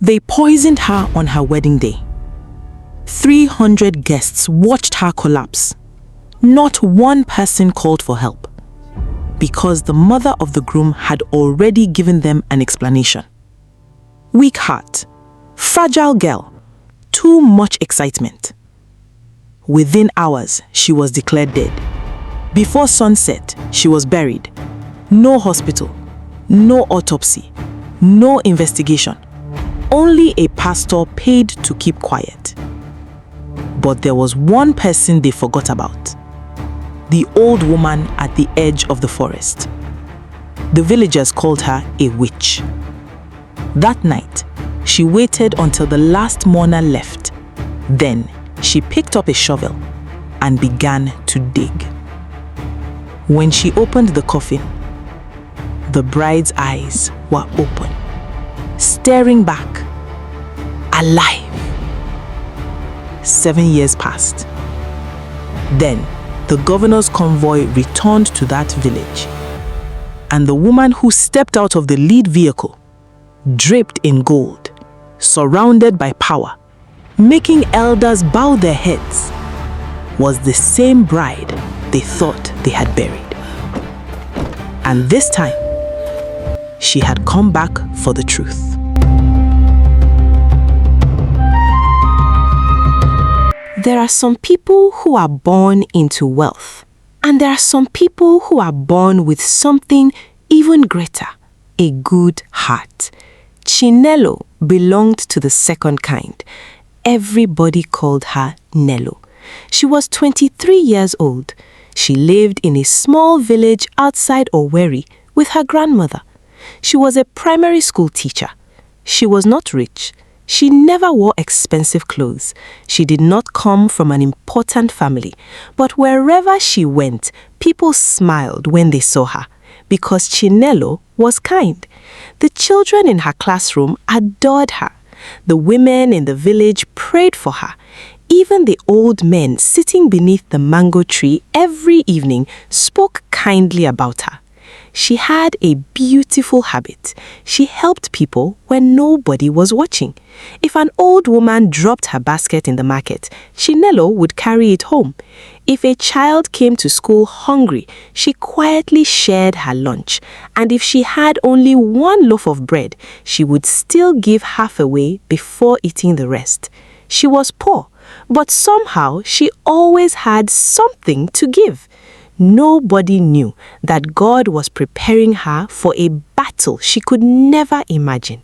They poisoned her on her wedding day. 300 guests watched her collapse. Not one person called for help, because the mother of the groom had already given them an explanation. Weak heart, fragile girl, too much excitement. Within hours, she was declared dead. Before sunset, she was buried. No hospital, no autopsy, no investigation. Only a pastor paid to keep quiet. But there was one person they forgot about. The old woman at the edge of the forest. The villagers called her a witch. That night, she waited until the last mourner left. Then, she picked up a shovel and began to dig. When she opened the coffin, the bride's eyes were open, staring back, alive. 7 years passed. Then, the governor's convoy returned to that village, and the woman who stepped out of the lead vehicle, draped in gold, surrounded by power, making elders bow their heads, was the same bride they thought they had buried. And this time, she had come back for the truth. There are some people who are born into wealth, and there are some people who are born with something even greater, a good heart. Chinelo belonged to the second kind. Everybody called her Nello. She was 23 years old. She lived in a small village outside Owerri with her grandmother. She was a primary school teacher. She was not rich. She never wore expensive clothes. She did not come from an important family. But wherever she went, people smiled when they saw her, because Chinelo was kind. The children in her classroom adored her. The women in the village prayed for her. Even the old men sitting beneath the mango tree every evening spoke kindly about her. She had a beautiful habit. She helped people when nobody was watching. If an old woman dropped her basket in the market, Chinelo would carry it home. If a child came to school hungry, she quietly shared her lunch. And if she had only one loaf of bread, she would still give half away before eating the rest. She was poor, but somehow she always had something to give. Nobody knew that God was preparing her for a battle she could never imagine.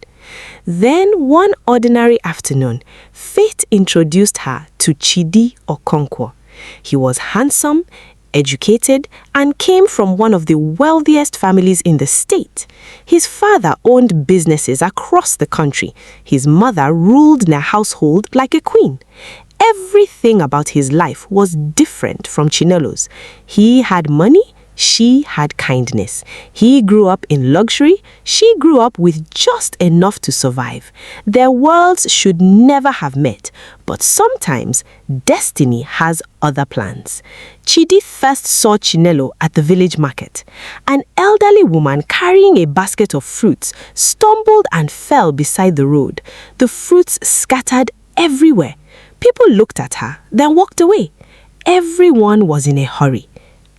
Then one ordinary afternoon, fate introduced her to Chidi Okonkwo. He was handsome, educated, and came from one of the wealthiest families in the state. His father owned businesses across the country. His mother ruled their household like a queen. Everything about his life was different from Chinelo's. He had money, she had kindness. He grew up in luxury, she grew up with just enough to survive. Their worlds should never have met, but sometimes destiny has other plans. Chidi first saw Chinelo at the village market. An elderly woman carrying a basket of fruits stumbled and fell beside the road. The fruits scattered everywhere. People looked at her, then walked away. Everyone was in a hurry.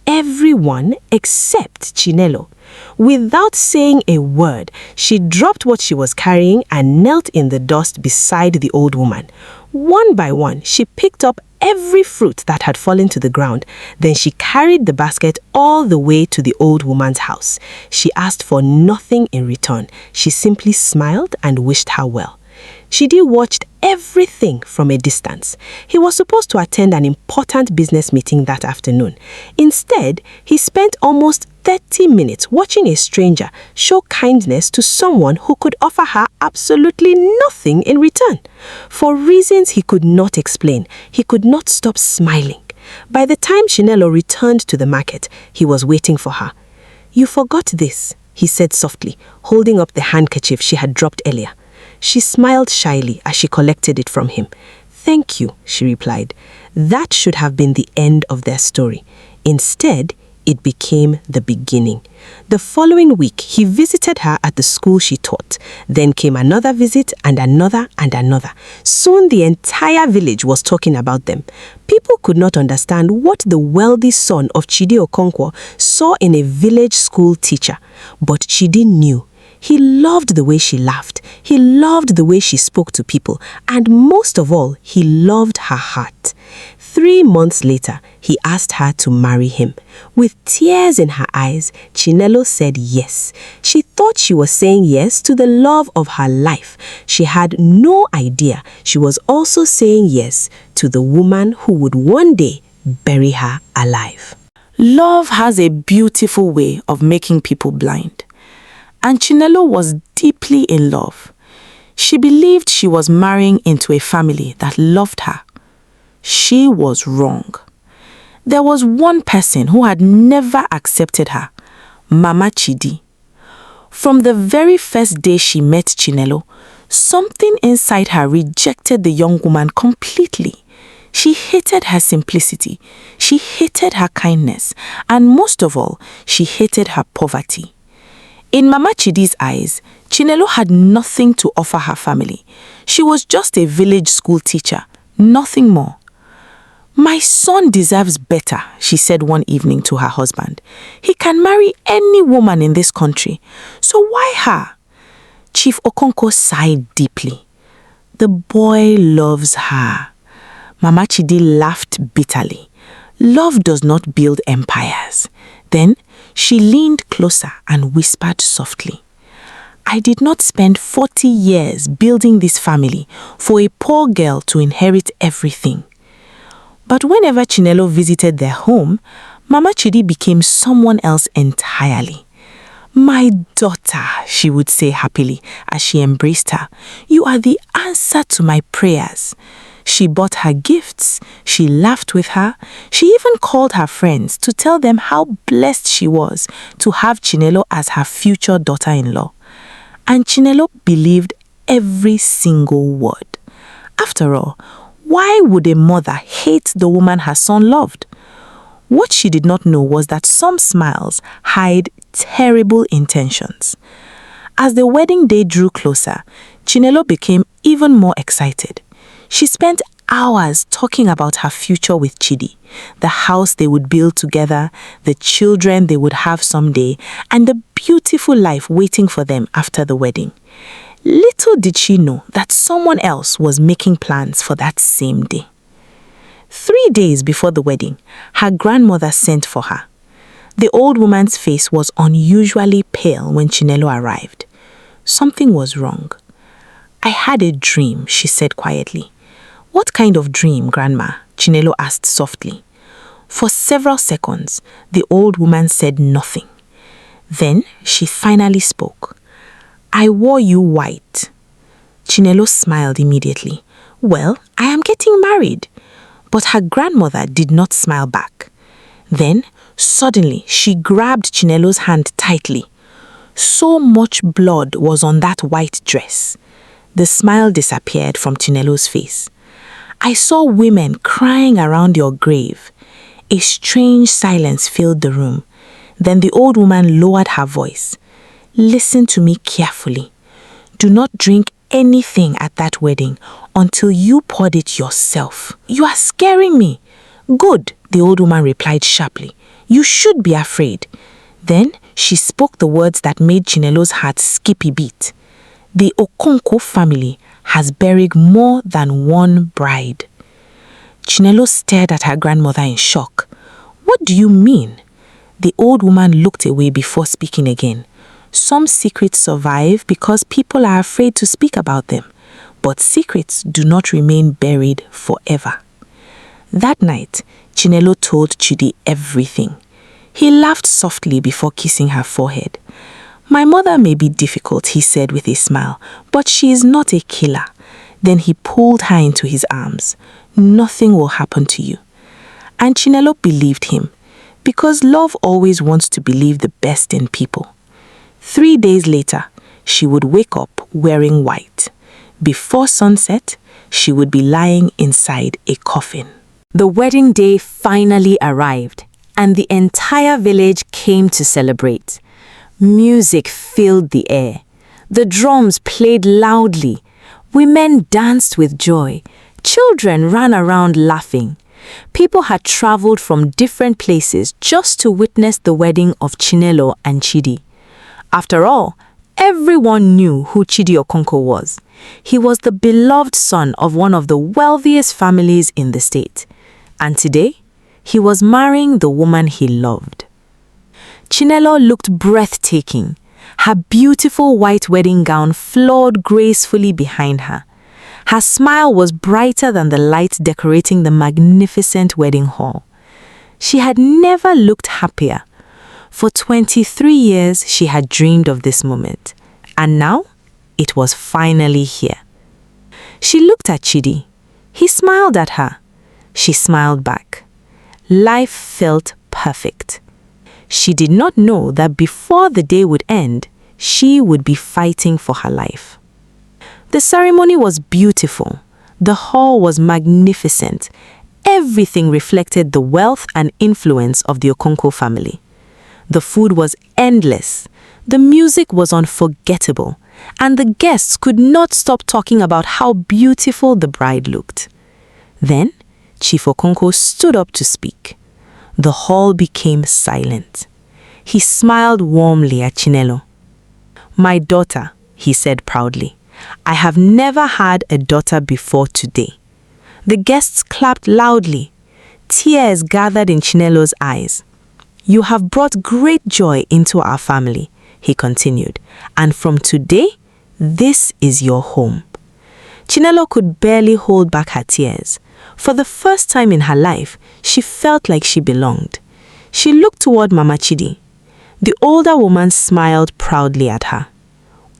Everyone except Chinelo. Without saying a word, she dropped what she was carrying and knelt in the dust beside the old woman. One by one, she picked up every fruit that had fallen to the ground. Then she carried the basket all the way to the old woman's house. She asked for nothing in return. She simply smiled and wished her well. Chidi watched everything from a distance. He was supposed to attend an important business meeting that afternoon. Instead, he spent almost 30 minutes watching a stranger show kindness to someone who could offer her absolutely nothing in return. For reasons he could not explain, he could not stop smiling. By the time Chinelo returned to the market, he was waiting for her. "You forgot this," he said softly, holding up the handkerchief she had dropped earlier. She smiled shyly as she collected it from him. "Thank you," she replied. That should have been the end of their story. Instead, it became the beginning. The following week, he visited her at the school she taught. Then came another visit and another and another. Soon the entire village was talking about them. People could not understand what the wealthy son of Chidi Okonkwo saw in a village school teacher. But Chidi knew. He loved the way she laughed. He loved the way she spoke to people. And most of all, he loved her heart. 3 months later, he asked her to marry him. With tears in her eyes, Chinelo said yes. She thought she was saying yes to the love of her life. She had no idea she was also saying yes to the woman who would one day bury her alive. Love has a beautiful way of making people blind. And Chinelo was deeply in love. She believed she was marrying into a family that loved her. She was wrong. There was one person who had never accepted her, Mama Chidi. From the very first day she met Chinelo, something inside her rejected the young woman completely. She hated her simplicity, she hated her kindness, and most of all, she hated her poverty. In Mama Chidi's eyes, Chinelo had nothing to offer her family. She was just a village school teacher, nothing more. "My son deserves better," she said one evening to her husband. "He can marry any woman in this country, so why her?" Chief Okonkwo sighed deeply. "The boy loves her." Mama Chidi laughed bitterly. "Love does not build empires." Then she leaned closer and whispered softly, "I did not spend 40 years building this family for a poor girl to inherit everything." But whenever Chinelo visited their home, Mama Chidi became someone else entirely. "My daughter," she would say happily as she embraced her, "you are the answer to my prayers." She bought her gifts, she laughed with her, she even called her friends to tell them how blessed she was to have Chinelo as her future daughter-in-law. And Chinelo believed every single word. After all, why would a mother hate the woman her son loved? What she did not know was that some smiles hide terrible intentions. As the wedding day drew closer, Chinelo became even more excited. She spent hours talking about her future with Chidi, the house they would build together, the children they would have someday, and the beautiful life waiting for them after the wedding. Little did she know that someone else was making plans for that same day. 3 days before the wedding, her grandmother sent for her. The old woman's face was unusually pale when Chinelo arrived. Something was wrong. "I had a dream," she said quietly. "What kind of dream, Grandma?" Chinelo asked softly. For several seconds, the old woman said nothing. Then she finally spoke. "I wore you white." Chinelo smiled immediately. "Well, I am getting married." But her grandmother did not smile back. Then, suddenly, she grabbed Chinelo's hand tightly. So much blood was on that white dress. The smile disappeared from Chinelo's face. "I saw women crying around your grave." A strange silence filled the room. Then the old woman lowered her voice. "Listen to me carefully. Do not drink anything at that wedding until you poured it yourself." "You are scaring me." "Good," the old woman replied sharply. "You should be afraid." Then she spoke the words that made Chinelo's heart skip a beat. "The Okonkwo family has buried more than one bride." Chinelo stared at her grandmother in shock. "What do you mean?" The old woman looked away before speaking again. "Some secrets survive because people are afraid to speak about them, but secrets do not remain buried forever." That night, Chinelo told Chidi everything. He laughed softly before kissing her forehead. "My mother may be difficult," he said with a smile, "but she is not a killer." Then he pulled her into his arms. "Nothing will happen to you." And Chinelo believed him, because love always wants to believe the best in people. 3 days later, she would wake up wearing white. Before sunset, she would be lying inside a coffin. The wedding day finally arrived, and the entire village came to celebrate. Music filled the air. The drums played loudly. Women danced with joy. Children ran around laughing. People had traveled from different places just to witness the wedding of Chinelo and Chidi. After all, everyone knew who Chidi Okonkwo was. He was the beloved son of one of the wealthiest families in the state. And today, he was marrying the woman he loved. Chinelo looked breathtaking. Her beautiful white wedding gown flowed gracefully behind her. Her smile was brighter than the lights decorating the magnificent wedding hall. She had never looked happier. For 23 years, she had dreamed of this moment. And now, it was finally here. She looked at Chidi. He smiled at her. She smiled back. Life felt perfect. She did not know that before the day would end, she would be fighting for her life. The ceremony was beautiful. The hall was magnificent. Everything reflected the wealth and influence of the Okonkwo family. The food was endless. The music was unforgettable. And the guests could not stop talking about how beautiful the bride looked. Then, Chief Okonkwo stood up to speak. The hall became silent. He smiled warmly at Chinelo. "My daughter," he said proudly, "I have never had a daughter before today." The guests clapped loudly. Tears gathered in Chinelo's eyes. "You have brought great joy into our family," he continued, "and from today, this is your home." Chinelo could barely hold back her tears. For the first time in her life, she felt like she belonged. She looked toward Mama Chidi. The older woman smiled proudly at her.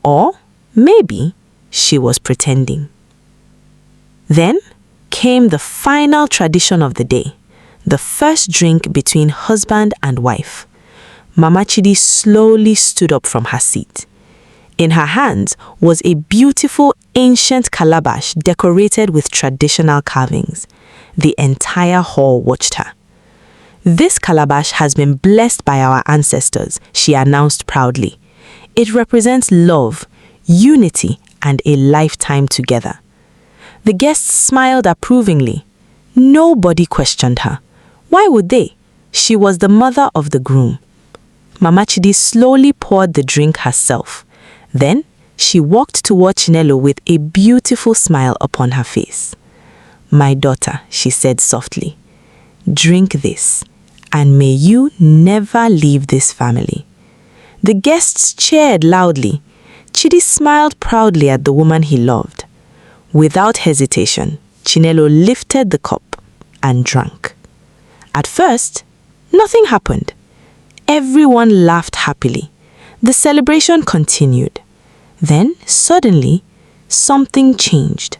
Or maybe she was pretending. Then came the final tradition of the day, the first drink between husband and wife. Mama Chidi slowly stood up from her seat. In her hands was a beautiful ancient calabash decorated with traditional carvings. The entire hall watched her. "This calabash has been blessed by our ancestors," she announced proudly. "It represents love, unity, and a lifetime together." The guests smiled approvingly. Nobody questioned her. Why would they? She was the mother of the groom. Mama Chidi slowly poured the drink herself. Then, she walked toward Chinelo with a beautiful smile upon her face. "My daughter," she said softly, "drink this, and may you never leave this family." The guests cheered loudly. Chidi smiled proudly at the woman he loved. Without hesitation, Chinelo lifted the cup and drank. At first, nothing happened. Everyone laughed happily. The celebration continued. Then, suddenly, something changed.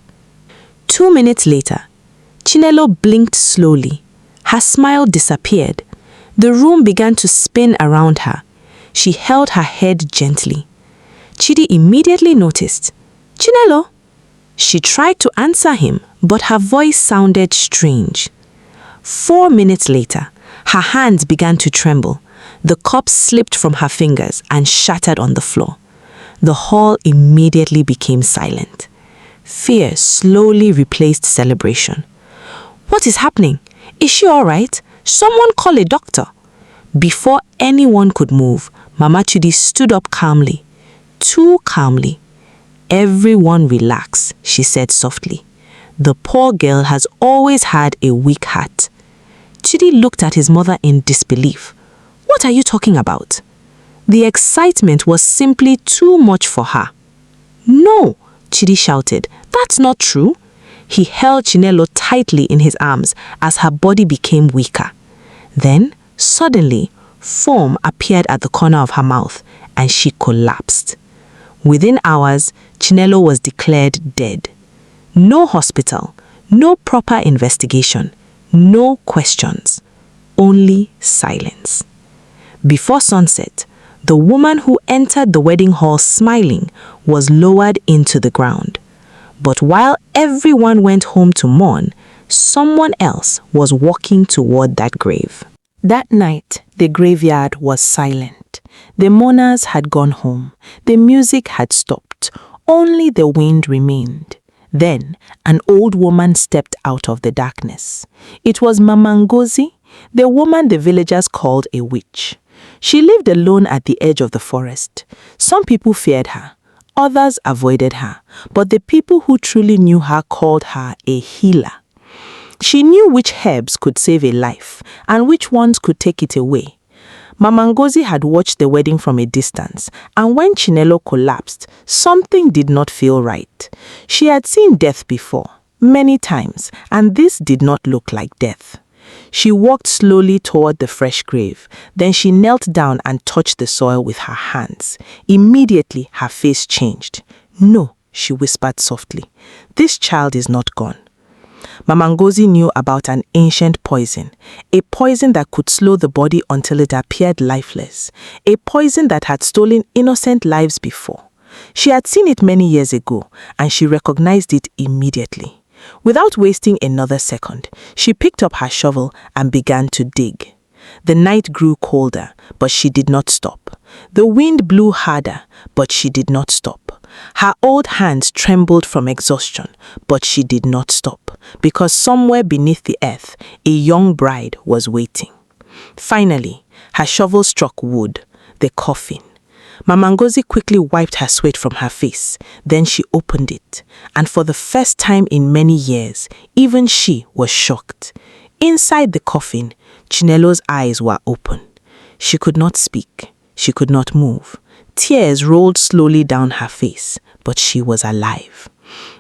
2 minutes later, Chinelo blinked slowly. Her smile disappeared. The room began to spin around her. She held her head gently. Chidi immediately noticed. "Chinelo?" She tried to answer him, but her voice sounded strange. 4 minutes later, her hands began to tremble. The cup slipped from her fingers and shattered on the floor. The hall immediately became silent. Fear slowly replaced celebration. "What is happening? Is she all right? Someone call a doctor." Before anyone could move, Mama Chidi stood up calmly. Too calmly. "Everyone relax," she said softly. "The poor girl has always had a weak heart." Chidi looked at his mother in disbelief. "What are you talking about?" The excitement was simply too much for her. "No," Chidi shouted. "That's not true." He held Chinelo tightly in his arms as her body became weaker. Then, suddenly, foam appeared at the corner of her mouth and she collapsed. Within hours, Chinelo was declared dead. No hospital, no proper investigation, no questions, only silence. Before sunset, the woman who entered the wedding hall smiling was lowered into the ground. But while everyone went home to mourn, someone else was walking toward that grave. That night, the graveyard was silent. The mourners had gone home. The music had stopped. Only the wind remained. Then, an old woman stepped out of the darkness. It was Mama Ngozi, the woman the villagers called a witch. She lived alone at the edge of the forest. Some people feared her. Others avoided her. But the people who truly knew her called her a healer. She knew which herbs could save a life and which ones could take it away. Mama Ngozi had watched the wedding from a distance, and when Chinelo collapsed, something did not feel right. She had seen death before, many times, and this did not look like death. She walked slowly toward the fresh grave. Then she knelt down and touched the soil with her hands. Immediately, her face changed. "No," she whispered softly. "This child is not gone." Mama Ngozi knew about an ancient poison, a poison that could slow the body until it appeared lifeless, a poison that had stolen innocent lives before. She had seen it many years ago, and she recognized it immediately. Without wasting another second, she picked up her shovel and began to dig. The night grew colder, but she did not stop. The wind blew harder, but she did not stop. Her old hands trembled from exhaustion, but she did not stop, because somewhere beneath the earth, a young bride was waiting. Finally, her shovel struck wood, the coffin. Mama Ngozi quickly wiped her sweat from her face. Then she opened it, and for the first time in many years, even she was shocked. Inside the coffin, Chinelo's eyes were open. She could not speak. She could not move. Tears rolled slowly down her face, but she was alive.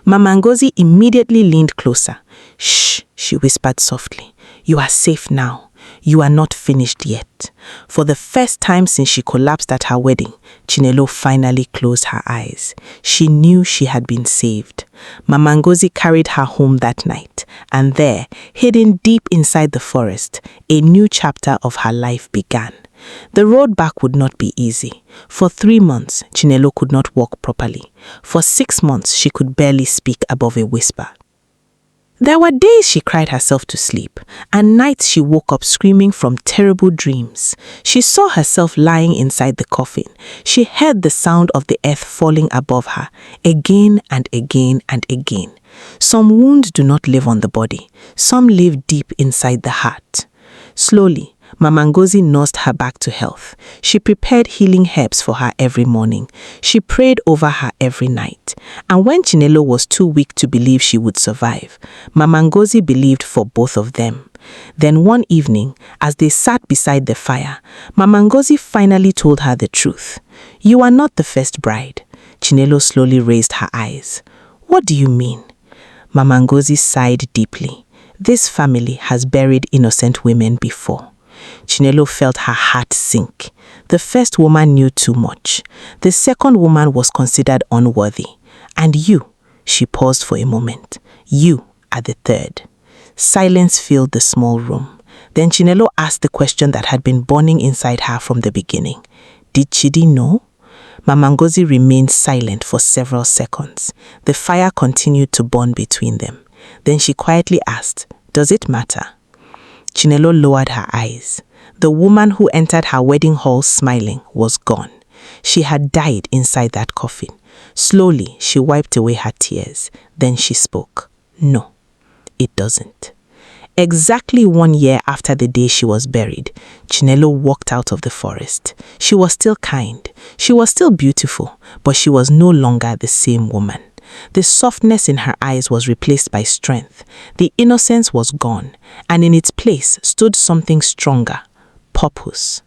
Mama Ngozi immediately leaned closer. "Shh," she whispered softly. "You are safe now. You are not finished yet." For the first time since she collapsed at her wedding, Chinelo finally closed her eyes. She knew she had been saved. Mama Ngozi carried her home that night, and there, hidden deep inside the forest, a new chapter of her life began. The road back would not be easy. For 3 months, Chinelo could not walk properly. For 6 months, she could barely speak above a whisper. There were days she cried herself to sleep, and nights she woke up screaming from terrible dreams. She saw herself lying inside the coffin. She heard the sound of the earth falling above her, again and again and again. Some wounds do not live on the body. Some live deep inside the heart. Slowly, Mama Ngozi nursed her back to health. She prepared healing herbs for her every morning. She prayed over her every night. And when Chinelo was too weak to believe she would survive, Mama Ngozi believed for both of them. Then one evening, as they sat beside the fire, Mama Ngozi finally told her the truth. "You are not the first bride." Chinelo slowly raised her eyes. "What do you mean?" Mama Ngozi sighed deeply. "This family has buried innocent women before." Chinelo felt her heart sink. The first woman knew too much. The second woman was considered unworthy. And you, she paused for a moment, you are the third. Silence filled the small room. Then Chinelo asked the question that had been burning inside her from the beginning. Did Chidi know? Mama Ngozi remained silent for several seconds. The fire continued to burn between them. Then she quietly asked, "Does it matter?" Chinelo lowered her eyes. The woman who entered her wedding hall smiling was gone. She had died inside that coffin. Slowly, she wiped away her tears. Then she spoke. "No, it doesn't." Exactly 1 year after the day she was buried, Chinelo walked out of the forest. She was still kind. She was still beautiful, but she was no longer the same woman. The softness in her eyes was replaced by strength. The innocence was gone, and in its place stood something stronger, purpose.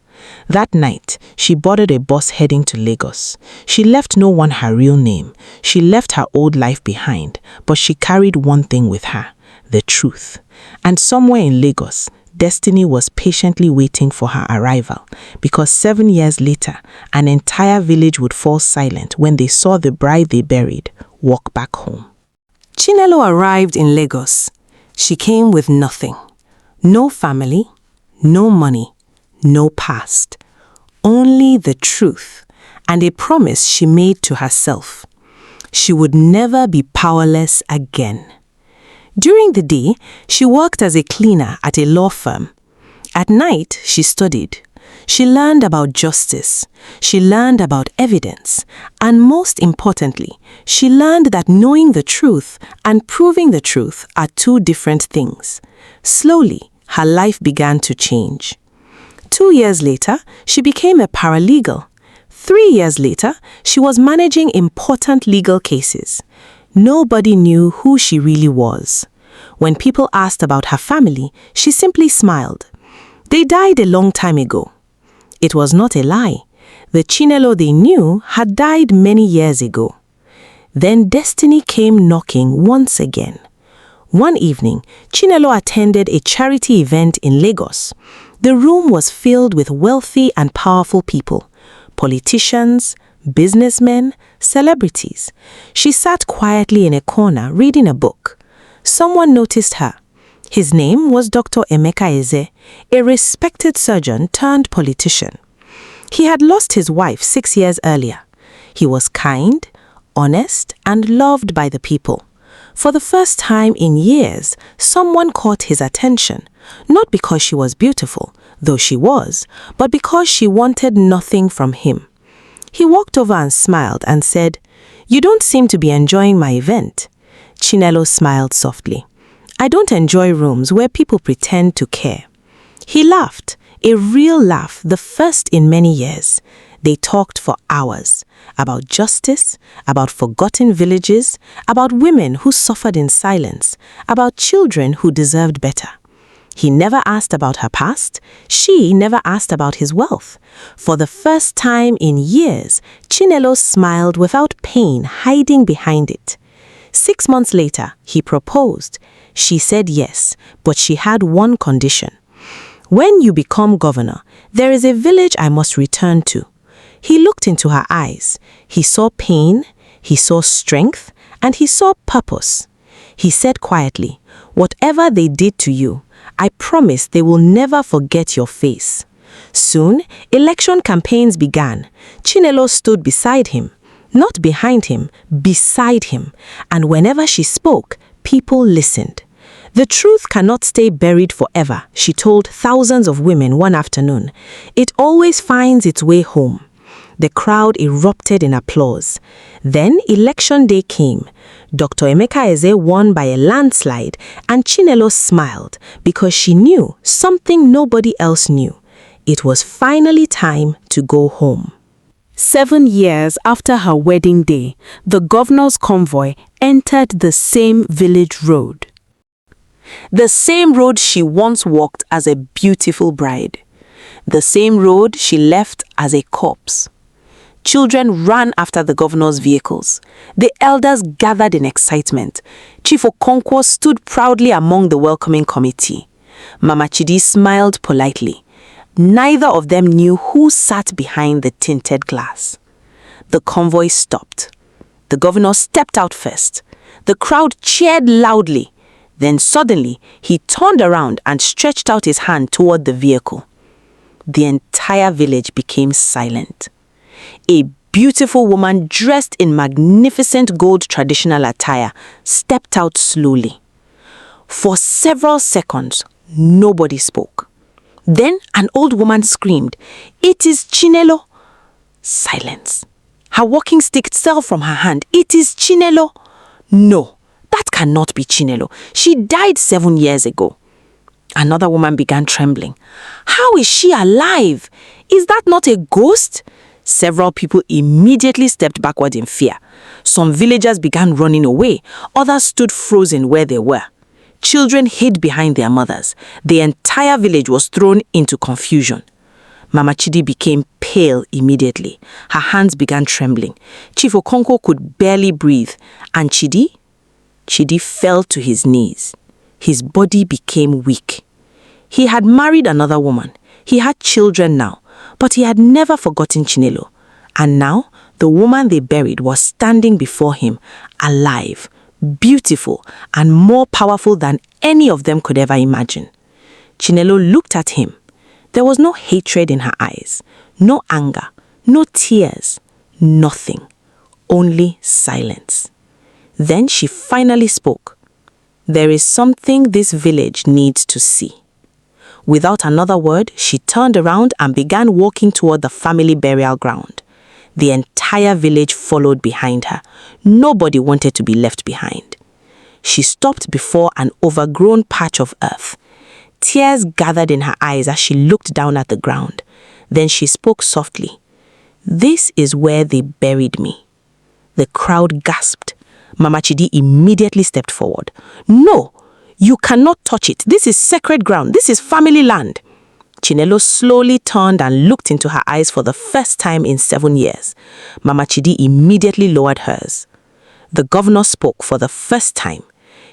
That night, she boarded a bus heading to Lagos. She left no one her real name. She left her old life behind, but she carried one thing with her, the truth. And somewhere in Lagos, destiny was patiently waiting for her arrival, because 7 years later, an entire village would fall silent when they saw the bride they buried walk back home. Chinelo arrived in Lagos. She came with nothing. No family, no money, no past. Only the truth and a promise she made to herself. She would never be powerless again. During the day, she worked as a cleaner at a law firm. At night, she studied. She learned about justice. She learned about evidence. And most importantly, she learned that knowing the truth and proving the truth are two different things. Slowly, her life began to change. 2 years later, she became a paralegal. 3 years later, she was managing important legal cases. Nobody knew who she really was. When people asked about her family, she simply smiled. They died a long time ago. It was not a lie. The Chinelo they knew had died many years ago. Then destiny came knocking once again. One evening, Chinelo attended a charity event in Lagos. The room was filled with wealthy and powerful people, politicians, businessmen, celebrities. She sat quietly in a corner reading a book. Someone noticed her. His name was Dr. Emeka Eze, a respected surgeon turned politician. He had lost his wife 6 years earlier. He was kind, honest, and loved by the people. For the first time in years, someone caught his attention, not because she was beautiful, though she was, but because she wanted nothing from him. He walked over and smiled and said, "You don't seem to be enjoying my event." Chinelo smiled softly. "I don't enjoy rooms where people pretend to care." He laughed, a real laugh, the first in many years. They talked for hours about justice, about forgotten villages, about women who suffered in silence, about children who deserved better. He never asked about her past. She never asked about his wealth. For the first time in years, Chinelo smiled without pain hiding behind it. 6 months later, he proposed. She said yes, but she had one condition. "When you become governor, there is a village I must return to." He looked into her eyes. He saw pain, he saw strength, and he saw purpose. He said quietly, "Whatever they did to you, I promise they will never forget your face." Soon, election campaigns began. Chinelo stood beside him. Not behind him, beside him. And whenever she spoke, people listened. "The truth cannot stay buried forever," she told thousands of women one afternoon. "It always finds its way home." The crowd erupted in applause. Then election day came. Dr. Emeka Eze won by a landslide, and Chinelo smiled because she knew something nobody else knew. It was finally time to go home. 7 years after her wedding day, the governor's convoy entered the same village road. The same road she once walked as a beautiful bride. The same road she left as a corpse. Children ran after the governor's vehicles. The elders gathered in excitement. Chief Okonkwo stood proudly among the welcoming committee. Mama Chidi smiled politely. Neither of them knew who sat behind the tinted glass. The convoy stopped. The governor stepped out first. The crowd cheered loudly. Then suddenly, he turned around and stretched out his hand toward the vehicle. The entire village became silent. A beautiful woman dressed in magnificent gold traditional attire stepped out slowly. For several seconds, nobody spoke. Then an old woman screamed, "It is Chinelo!" Silence. Her walking stick fell from her hand. "It is Chinelo!" "No, that cannot be Chinelo. She died 7 years ago." Another woman began trembling. "How is she alive? Is that not a ghost?" Several people immediately stepped backward in fear. Some villagers began running away. Others stood frozen where they were. Children hid behind their mothers. The entire village was thrown into confusion. Mama Chidi became pale immediately. Her hands began trembling. Chief Okonkwo could barely breathe. And Chidi fell to his knees. His body became weak. He had married another woman. He had children now, but he had never forgotten Chinelo. And now, the woman they buried was standing before him, alive, beautiful, and more powerful than any of them could ever imagine. Chinelo looked at him. There was no hatred in her eyes, no anger, no tears, nothing, only silence. Then she finally spoke. "There is something this village needs to see." Without another word, she turned around and began walking toward the family burial ground. The entire village followed behind her. Nobody wanted to be left behind. She stopped before an overgrown patch of earth. Tears gathered in her eyes as she looked down at the ground. Then she spoke softly. "This is where they buried me." The crowd gasped. Mama Chidi immediately stepped forward. "No, you cannot touch it. This is sacred ground. This is family land." Chinelo slowly turned and looked into her eyes for the first time in 7 years. Mama Chidi immediately lowered hers. The governor spoke for the first time.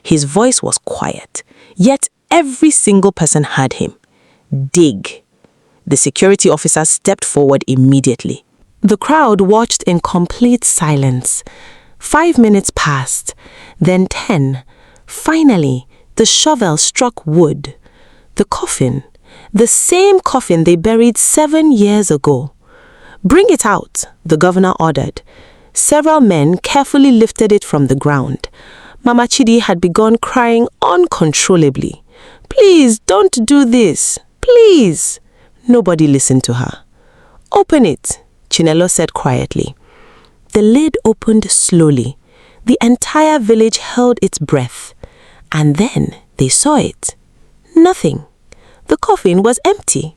His voice was quiet, yet every single person heard him. "Dig." The security officer stepped forward immediately. The crowd watched in complete silence. 5 minutes passed, then 10. Finally, the shovel struck wood. The coffin, the same coffin they buried 7 years ago. "Bring it out," the governor ordered. Several men carefully lifted it from the ground. Mama Chidi had begun crying uncontrollably. "Please, don't do this. Please." Nobody listened to her. "Open it," Chinelo said quietly. The lid opened slowly. The entire village held its breath. And then they saw it. Nothing. The coffin was empty.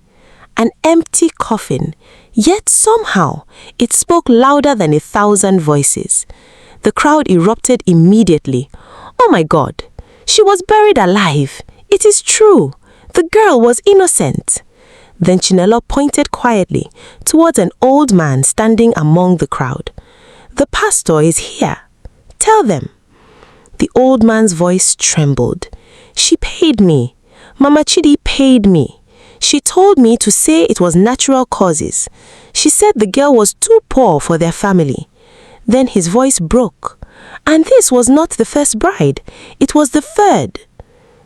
An empty coffin. Yet somehow it spoke louder than 1,000 voices. The crowd erupted immediately. "Oh my God! She was buried alive! It is true! The girl was innocent!" Then Chinelo pointed quietly towards an old man standing among the crowd. "The pastor is here. Tell them." The old man's voice trembled. "She paid me. Mama Chidi paid me. She told me to say it was natural causes. She said the girl was too poor for their family." Then his voice broke. "And this was not the first bride. It was the third."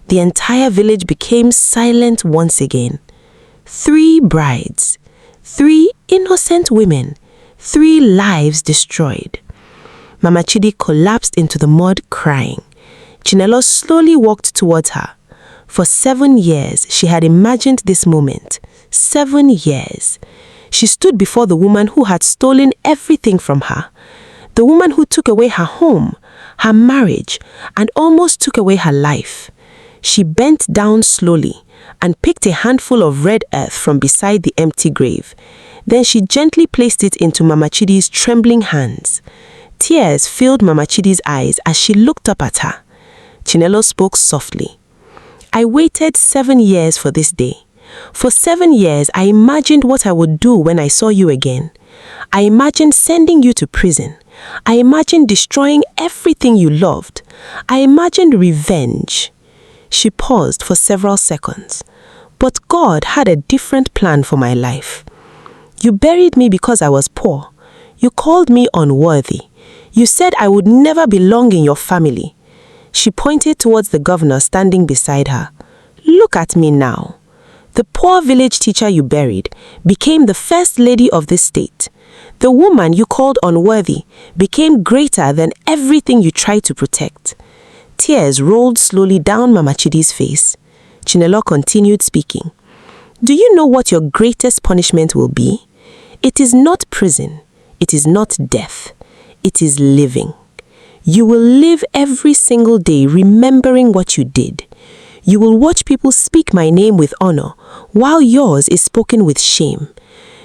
The entire village became silent once again. 3 brides, 3 innocent women, 3 lives destroyed. Mama Chidi collapsed into the mud crying. Chinelo slowly walked towards her. For 7 years, she had imagined this moment. 7 years. She stood before the woman who had stolen everything from her. The woman who took away her home, her marriage, and almost took away her life. She bent down slowly and picked a handful of red earth from beside the empty grave. Then she gently placed it into Mama Chidi's trembling hands. Tears filled Mama Chidi's eyes as she looked up at her. Chinelo spoke softly. "I waited 7 years for this day. For 7 years, I imagined what I would do when I saw you again. I imagined sending you to prison. I imagined destroying everything you loved. I imagined revenge." She paused for several seconds. "But God had a different plan for my life. You buried me because I was poor. You called me unworthy. You said I would never belong in your family." She pointed towards the governor standing beside her. "Look at me now. The poor village teacher you buried became the first lady of this state. The woman you called unworthy became greater than everything you tried to protect." Tears rolled slowly down Mama Chidi's face. Chinelo continued speaking. "Do you know what your greatest punishment will be? It is not prison. It is not death. It is living. You will live every single day remembering what you did. You will watch people speak my name with honor, while yours is spoken with shame.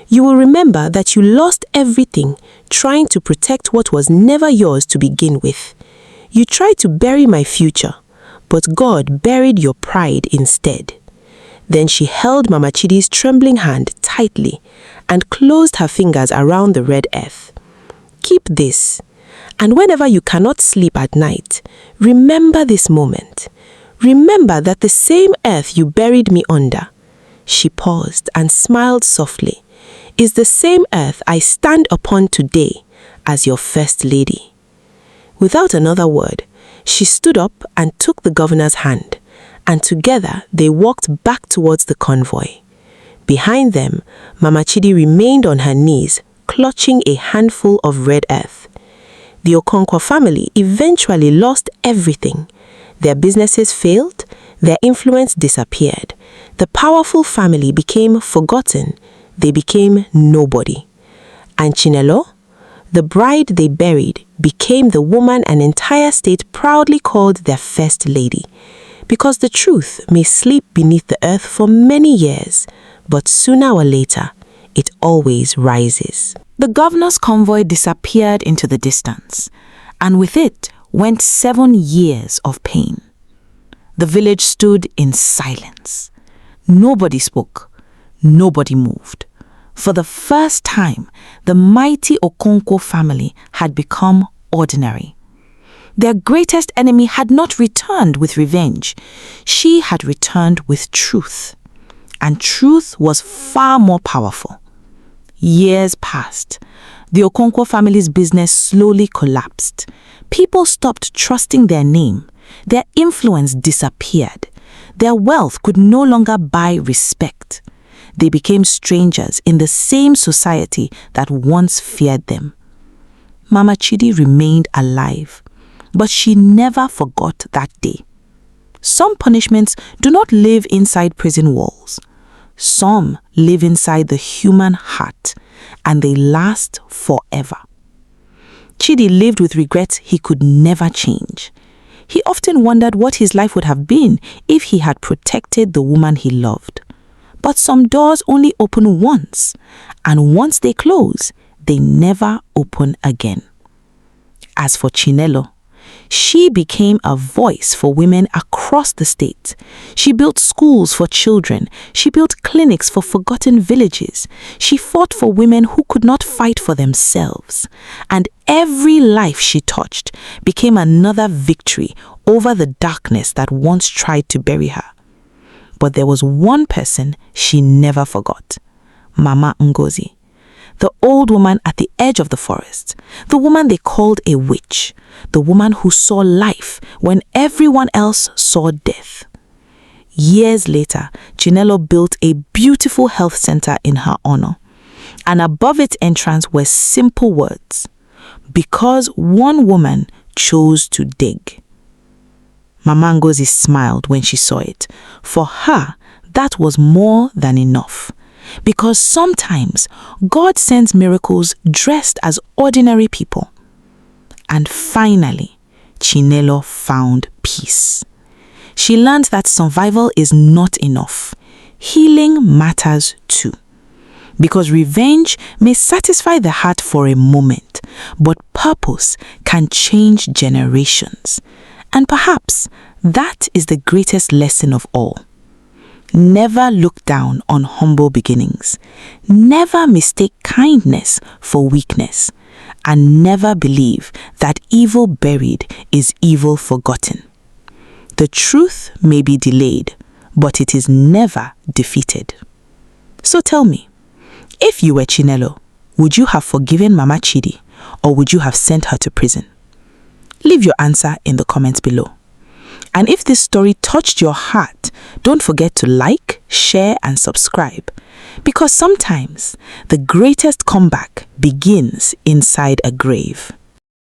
You will remember that you lost everything trying to protect what was never yours to begin with. You tried to bury my future, but God buried your pride instead." Then she held Mama Chidi's trembling hand tightly and closed her fingers around the red earth. "Keep this, and whenever you cannot sleep at night, remember this moment. Remember that the same earth you buried me under," she paused and smiled softly, "is the same earth I stand upon today as your first lady." Without another word, she stood up and took the governor's hand, and together they walked back towards the convoy. Behind them, Mama Chidi remained on her knees, clutching a handful of red earth. The Okonkwo family eventually lost everything. Their businesses failed, Their influence disappeared. The powerful family became forgotten. They became nobody. And Chinelo, the bride they buried, became the woman an entire state proudly called their first lady. Because the truth may sleep beneath the earth for many years, but sooner or later, it always rises. The governor's convoy disappeared into the distance, and with it went 7 years of pain. The village stood in silence. Nobody spoke. Nobody moved. For the first time, the mighty Okonkwo family had become ordinary. Their greatest enemy had not returned with revenge. She had returned with truth. And truth was far more powerful. Years passed. The Okonkwo family's business slowly collapsed. People stopped trusting their name. Their influence disappeared. Their wealth could no longer buy respect. They became strangers in the same society that once feared them. Mama Chidi remained alive, but she never forgot that day. Some punishments do not live inside prison walls. Some live inside the human heart, and they last forever. Chidi lived with regrets he could never change. He often wondered what his life would have been if he had protected the woman he loved. But some doors only open once, and once they close, they never open again. As for Chinelo, she became a voice for women across the state. She built schools for children. She built clinics for forgotten villages. She fought for women who could not fight for themselves. And every life she touched became another victory over the darkness that once tried to bury her. But there was one person she never forgot: Mama Ngozi. The old woman at the edge of the forest, the woman they called a witch, the woman who saw life when everyone else saw death. Years later, Chinelo built a beautiful health center in her honor, and above its entrance were simple words: because one woman chose to dig. Mama Ngozi smiled when she saw it. For her, that was more than enough. Because sometimes God sends miracles dressed as ordinary people. And finally, Chinelo found peace. She learned that survival is not enough. Healing matters too. Because revenge may satisfy the heart for a moment, but purpose can change generations. And perhaps that is the greatest lesson of all. Never look down on humble beginnings. Never mistake kindness for weakness. And never believe that evil buried is evil forgotten. The truth may be delayed, but it is never defeated. So tell me, if you were Chinelo, would you have forgiven Mama Chidi, or would you have sent her to prison? Leave your answer in the comments below. And if this story touched your heart, don't forget to like, share, and subscribe. Because sometimes the greatest comeback begins inside a grave.